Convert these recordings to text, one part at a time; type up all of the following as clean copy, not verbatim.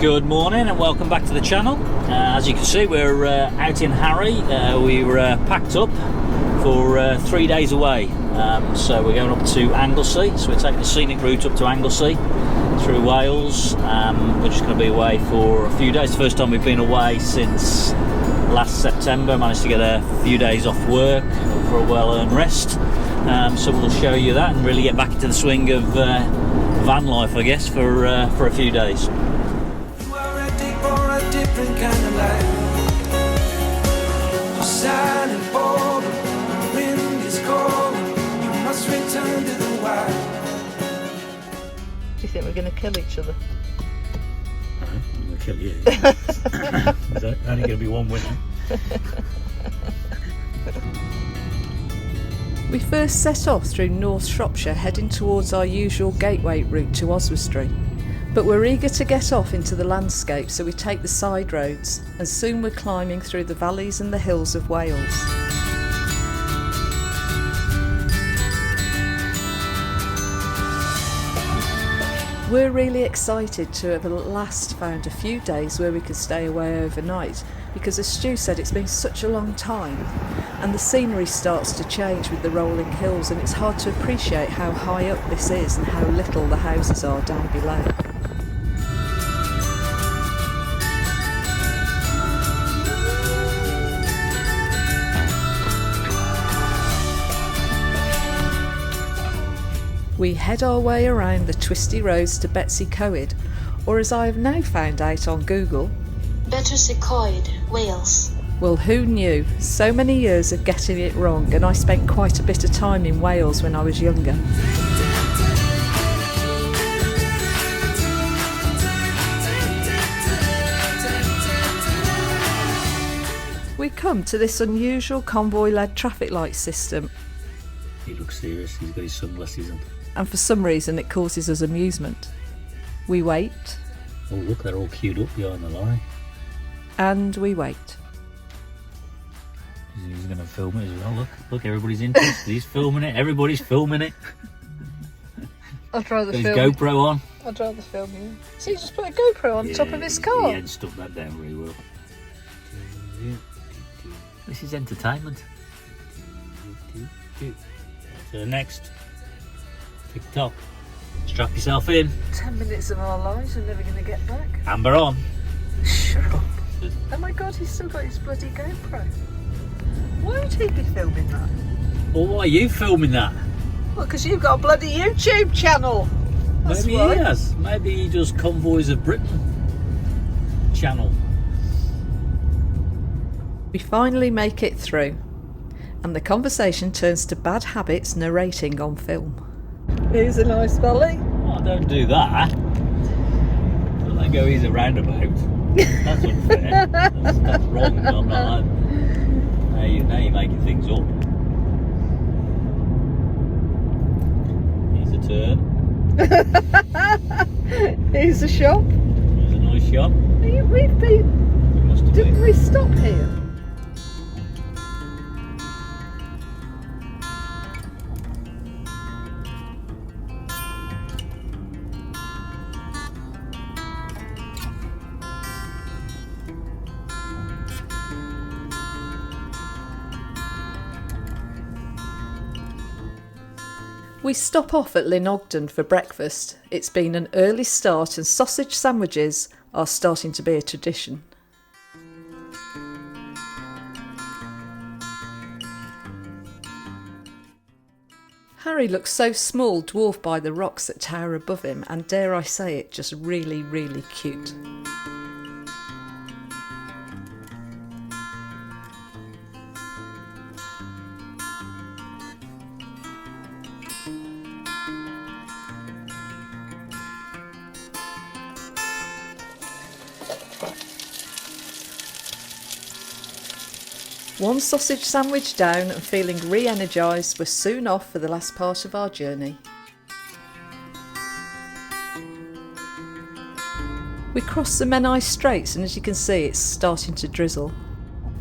Good morning and welcome back to the channel. As you can see, we're out in Harry. We were packed up for 3 days away. So we're going up to Anglesey. So we're taking the scenic route up to Anglesey through Wales. We're just going to be away for a few days. The first time we've been away since last September. Managed to get a few days off work for a well-earned rest. So we'll show you that and really get back into the swing of van life, I guess, for a few days. Different kind of life. You're silent, bold, the wind is cold. You must return to the wild. Do you think we're going to kill each other? No, I'm going to kill you. There's only going to be one winner. We first set off through North Shropshire, heading towards our usual gateway route to Oswestry. But we're eager to get off into the landscape, so we take the side roads, and soon we're climbing through the valleys and the hills of Wales. We're really excited to have at last found a few days where we could stay away overnight, because as Stu said, it's been such a long time, and the scenery starts to change with the rolling hills, and it's hard to appreciate how high up this is and how little the houses are down below. We head our way around the twisty roads to Betsy Coed, or as I have now found out on Google, Betsy Coed, Wales. Well, who knew? So many years of getting it wrong, and I spent quite a bit of time in Wales when I was younger. We come to this unusual convoy-led traffic light system. He looks serious, he's got his sunglasses on. And for some reason it causes us amusement. We wait. Oh look, they're all queued up behind the line. And we wait. He's going to film it as well. Look, everybody's interested. He's filming it, everybody's filming it. I'd rather Got his film GoPro on. I'd rather film you. So you just put a GoPro on top of his car? He hadn't stuck that down very well. This is entertainment. To the next TikTok. Strap yourself in. 10 minutes of our lives we're never going to get back. Amber on. Shut up. Oh my god, he's still got his bloody GoPro. Why would he be filming that? Well, why are you filming that? Well, because you've got a bloody YouTube channel. That's Maybe why. he has. Maybe he does Convoys of Britain channel. We finally make it through, and the conversation turns to bad habits narrating on film. Here's a nice valley. Oh, don't do that. Don't let go easy roundabout. That's unfair. That's wrong. I'm not. Now you're making things up. Here's a turn. Here's a shop. Here's a nice shop. We've been. We must have Didn't been. we stop here? We stop off at Lyn Ogden for breakfast. It's been an early start and sausage sandwiches are starting to be a tradition. Harry looks so small, dwarfed by the rocks that tower above him, and dare I say it, just really, really cute. One sausage sandwich down and feeling re-energised, we're soon off for the last part of our journey. We cross the Menai Straits, and as you can see it's starting to drizzle.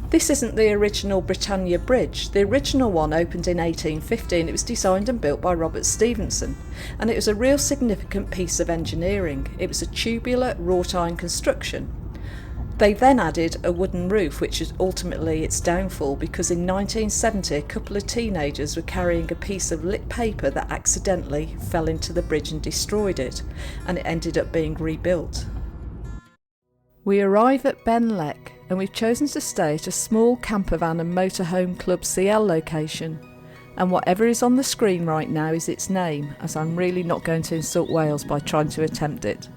This isn't the original Britannia Bridge. The original one opened in 1850 and it was designed and built by Robert Stevenson, and it was a real significant piece of engineering. It was a tubular wrought iron construction. They then added a wooden roof, which is ultimately its downfall, because in 1970 a couple of teenagers were carrying a piece of lit paper that accidentally fell into the bridge and destroyed it, and it ended up being rebuilt. We arrive at Benllech and we've chosen to stay at a small campervan and motorhome club CL location, and whatever is on the screen right now is its name, as I'm really not going to insult Wales by trying to attempt it.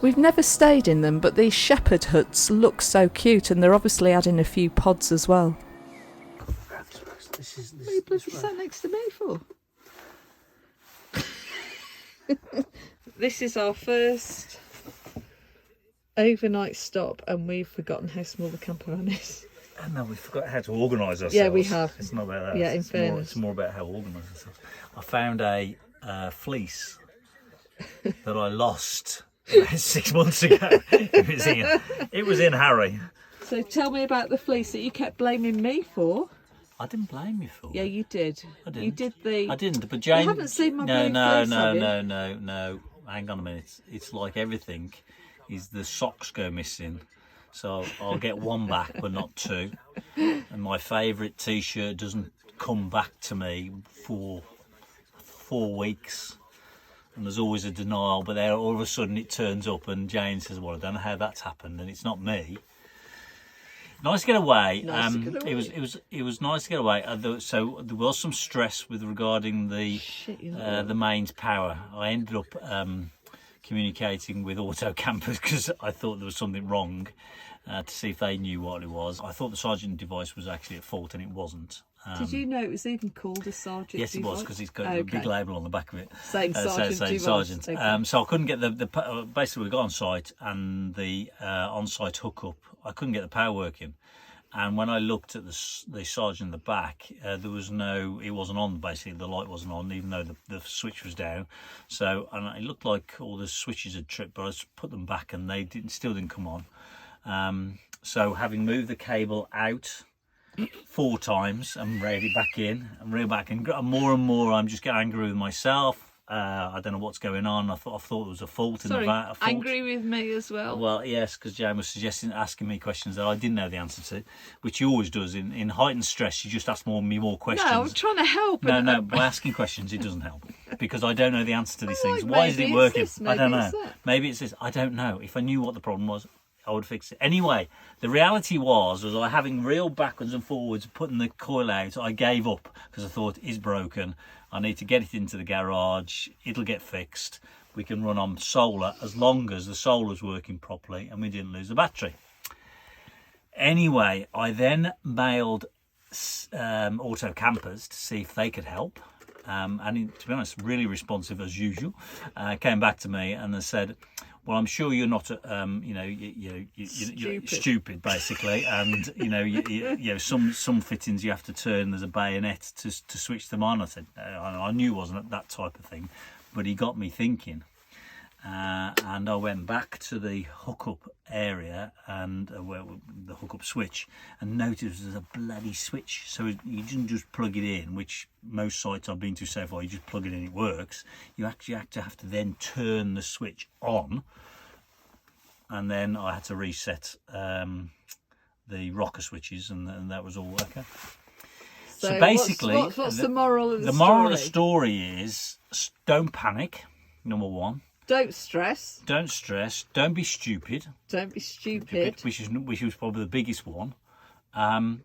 We've never stayed in them, but these shepherd huts look so cute, and they're obviously adding a few pods as well. What are you bloody sat next to me for? This is our first overnight stop, and we've forgotten how small the campervan is. No, we forgot how to organise ourselves. Yeah, we have. It's not about that. Yeah, in fairness. It's more about how we organise ourselves. I found a fleece that I lost about 6 months ago. It was in Harry. So tell me about the fleece that you kept blaming me for. I didn't blame you for it. Yeah, you did. I didn't. You did the... I didn't, but Jane... You haven't seen my blue fleece, No. Hang on a minute. It's like everything. Is the socks go missing. So I'll get one back, but not two. And my favourite T-shirt doesn't come back to me for 4 weeks. And there's always a denial, but there all of a sudden it turns up and Jane says, well, I don't know how that's happened, and it's not me. Nice to get away. It was nice to get away. So there was some stress with regarding the mains power. I ended up communicating with Auto Campers because I thought there was something wrong, to see if they knew what it was. I thought the Sargent device was actually at fault, and it wasn't. Did you know it was even called a Sargent device? Yes, it was, because it's got a big label on the back of it. Same Sargent device. Sargent. Okay. So I couldn't get basically we got on site, and the on-site hookup, I couldn't get the power working. And when I looked at the Sargent in the back, there was it wasn't on, basically. The light wasn't on, even though the switch was down. So, and it looked like all the switches had tripped, but I just put them back and they still didn't come on. So having moved the cable out 4 times and reeled it back in and reeled back, and more I'm just getting angry with myself. I don't know what's going on. I thought there was a fault in the back. Angry with me as well? Well, yes, because Jane was asking me questions that I didn't know the answer to, which he always does. In heightened stress, you just ask more questions. No, I'm trying to help. No, by asking questions, it doesn't help, because I don't know the answer to these things. Why isn't it working? I don't know. Maybe it's this. I don't know. If I knew what the problem was, I would fix it. Anyway, the reality was I having reeled backwards and forwards, putting the coil out, I gave up because I thought it's broken. I need to get it into the garage. It'll get fixed. We can run on solar as long as the solar's working properly and we didn't lose the battery. Anyway, I then mailed Auto Campers to see if they could help. And to be honest, really responsive as usual. Came back to me and they said, well, I'm sure you're not, you're stupid, basically, and some fittings you have to turn. There's a bayonet to switch them on. I said I knew it wasn't that type of thing, but he got me thinking, and I went back to the hookup area and the hookup switch, and noticed there's a bloody switch. So you didn't just plug it in, which most sites I've been to so far, you just plug it in, it works. You actually have to then turn the switch on, and then I had to reset the rocker switches, and that was all okay. So basically, what's the moral of the story? The moral of the story is don't panic, number one. Don't stress. Don't stress. Don't be stupid. Don't be stupid. Which was probably the biggest one. And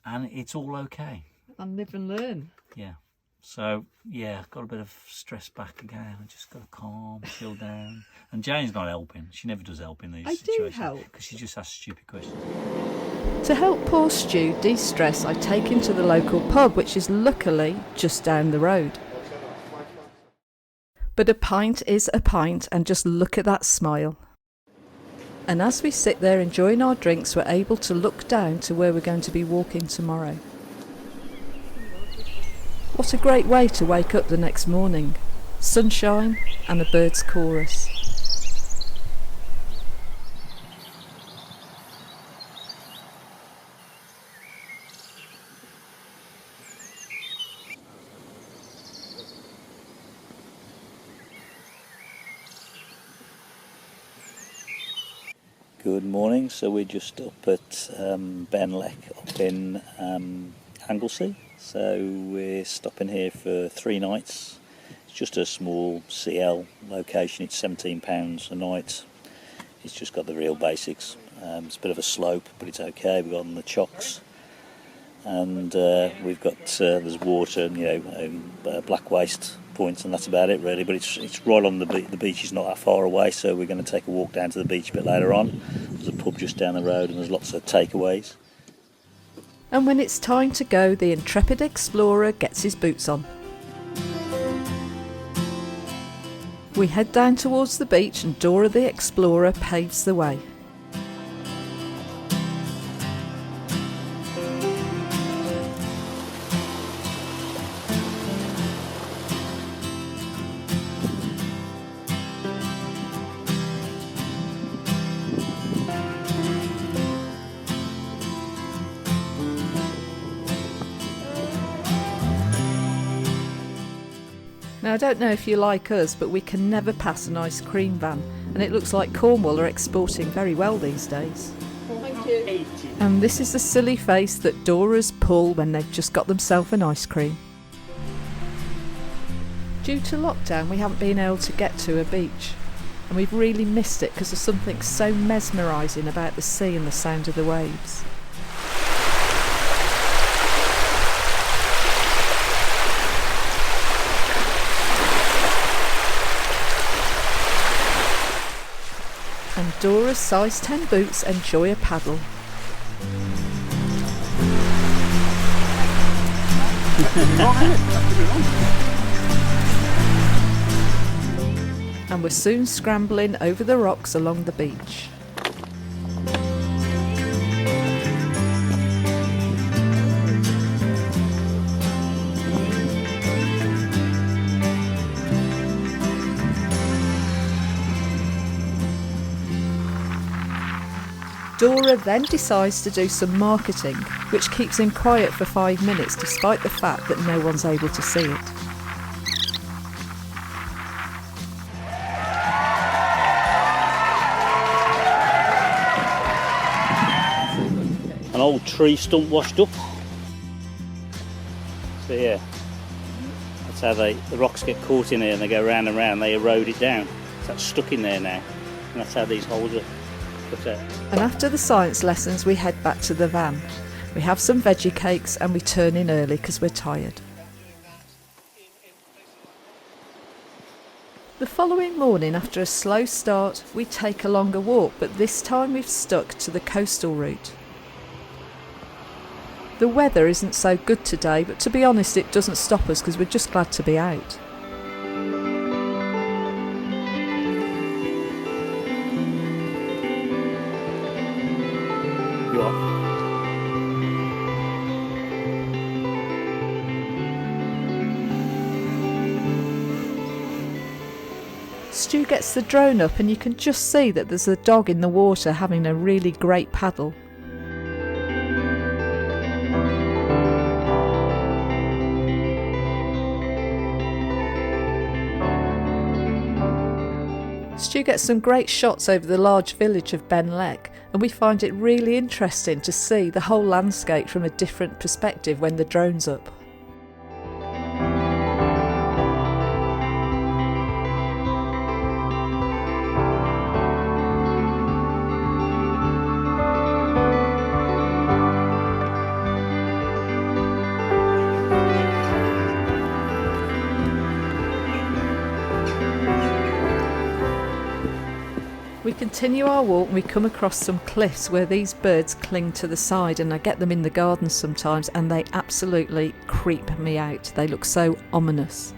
it's all okay. And live and learn. Yeah. So, yeah, got a bit of stress back again. I just got to calm, chill down. And Jane's not helping. She never does help in these situations. I do help. Because she just asks stupid questions. To help poor Stu de-stress, I take him to the local pub, which is luckily just down the road. But a pint is a pint, and just look at that smile. And as we sit there enjoying our drinks, we're able to look down to where we're going to be walking tomorrow. What a great way to wake up the next morning. Sunshine and a bird's chorus. Good morning. So we're just up at Benllech up in Anglesey. So we're stopping here for 3 nights. It's just a small CL location. It's £17 a night. It's just got the real basics. It's a bit of a slope, but it's okay. We've got on the chocks, and we've got there's water and black waste points, and that's about it really. But it's right on the beach is not that far away, so we're going to take a walk down to the beach a bit later on. There's a pub just down the road, and there's lots of takeaways. And when it's time to go, the intrepid explorer gets his boots on. We head down towards the beach, and Dora the explorer paves the way. Now, I don't know if you're like us, but we can never pass an ice cream van, and it looks like Cornwall are exporting very well these days. Thank you. And this is the silly face that Doras pull when they've just got themselves an ice cream. Due to lockdown, we haven't been able to get to a beach, and we've really missed it because there's something so mesmerising about the sea and the sound of the waves. And Dora's size 10 boots enjoy a paddle. And we're soon scrambling over the rocks along the beach. Dora then decides to do some marketing, which keeps him quiet for 5 minutes despite the fact that no one's able to see it. An old tree stump washed up. So yeah, that's how the rocks get caught in here, and they go round and round, they erode it down. So that's stuck in there now, and that's how these holes are put out. And after the science lessons, we head back to the van. We have some veggie cakes and we turn in early because we're tired. The following morning, after a slow start, we take a longer walk, but this time we've stuck to the coastal route. The weather isn't so good today, but to be honest, it doesn't stop us because we're just glad to be out. You are. Stu gets the drone up and you can just see that there's a dog in the water having a really great paddle. Stu gets some great shots over the large village of Benllech, and we find it really interesting to see the whole landscape from a different perspective when the drone's up. We continue our walk and we come across some cliffs where these birds cling to the side, and I get them in the garden sometimes and they absolutely creep me out. They look so ominous.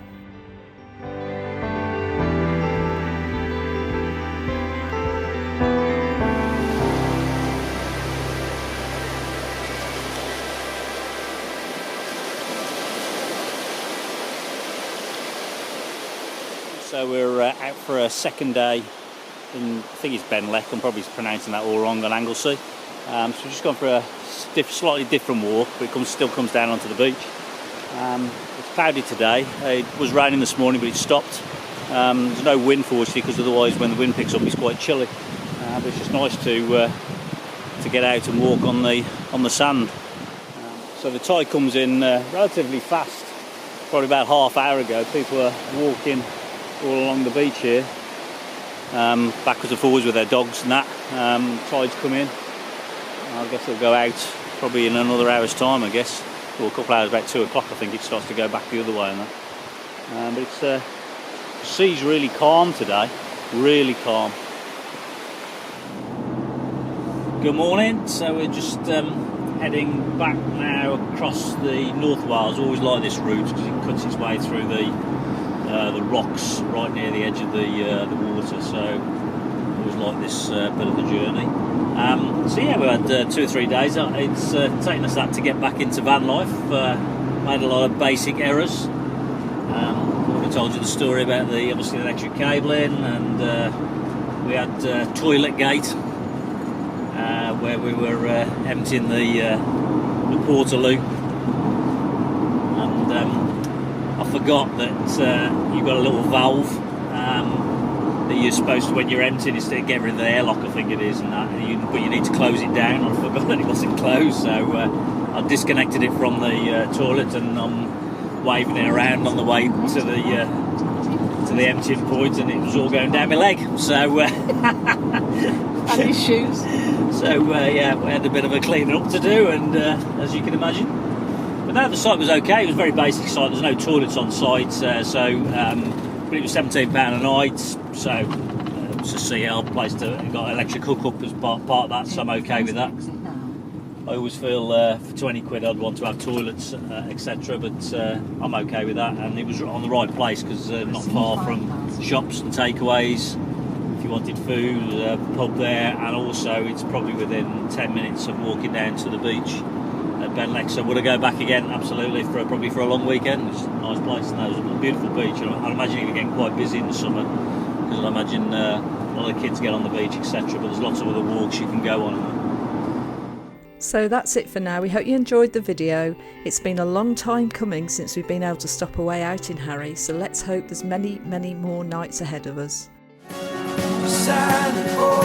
So we're out for a second day in, I think it's Benllech, I'm probably pronouncing that all wrong, on Anglesey. So we've just gone for a slightly different walk, but it still comes down onto the beach. It's cloudy today. It was raining this morning, but it stopped. There's no wind, fortunately, because otherwise when the wind picks up it's quite chilly. But it's just nice to get out and walk on the sand. So the tide comes in relatively fast. Probably about half hour ago, people were walking all along the beach here, backwards and forwards with their dogs and that. Tide's come in. I guess it'll go out probably in another hour's time, I guess, or a couple of hours, about 2 o'clock I think it starts to go back the other way and that. But the sea's really calm today, really calm. Good morning. So we're just heading back now across the North Wales. Always like this route because it cuts its way through the rocks right near the edge of the water. So always like this bit of the journey. So yeah, we had 2 or 3 days. It's taken us that to get back into van life. Made a lot of basic errors. I would have told you the story about the obviously electric cabling, and we had toilet gate where we were emptying the Portaloo, and I forgot that you've got a little valve that you're supposed to, when you're emptying, instead of get rid of the airlock, I think it is, and that, but you need to close it down. I forgot that it wasn't closed, so I disconnected it from the toilet, and I'm waving it around on the way to the emptying point, and it was all going down my leg. So and his shoes. So yeah, we had a bit of a cleaning up to do, and as you can imagine. But no, the site was okay. It was a very basic site. There's no toilets on site, but it was £17 a night. So it was a CL place got electric hookup as part of that. So I'm okay with that. I always feel for 20 quid I'd want to have toilets, etc. But I'm okay with that, and it was on the right place because not far from shops and takeaways. If you wanted food, pub there, and also it's probably within 10 minutes of walking down to the beach at Benllech. So would I go back again? Absolutely, probably for a long weekend. It's a nice place, and it was a beautiful beach. I'd imagine it would get quite busy in the summer because I imagine a lot of kids get on the beach, etc. But there's lots of other walks you can go on. So that's it for now. We hope you enjoyed the video. It's been a long time coming since we've been able to stop away out in Harry, so let's hope there's many, many more nights ahead of us. Silent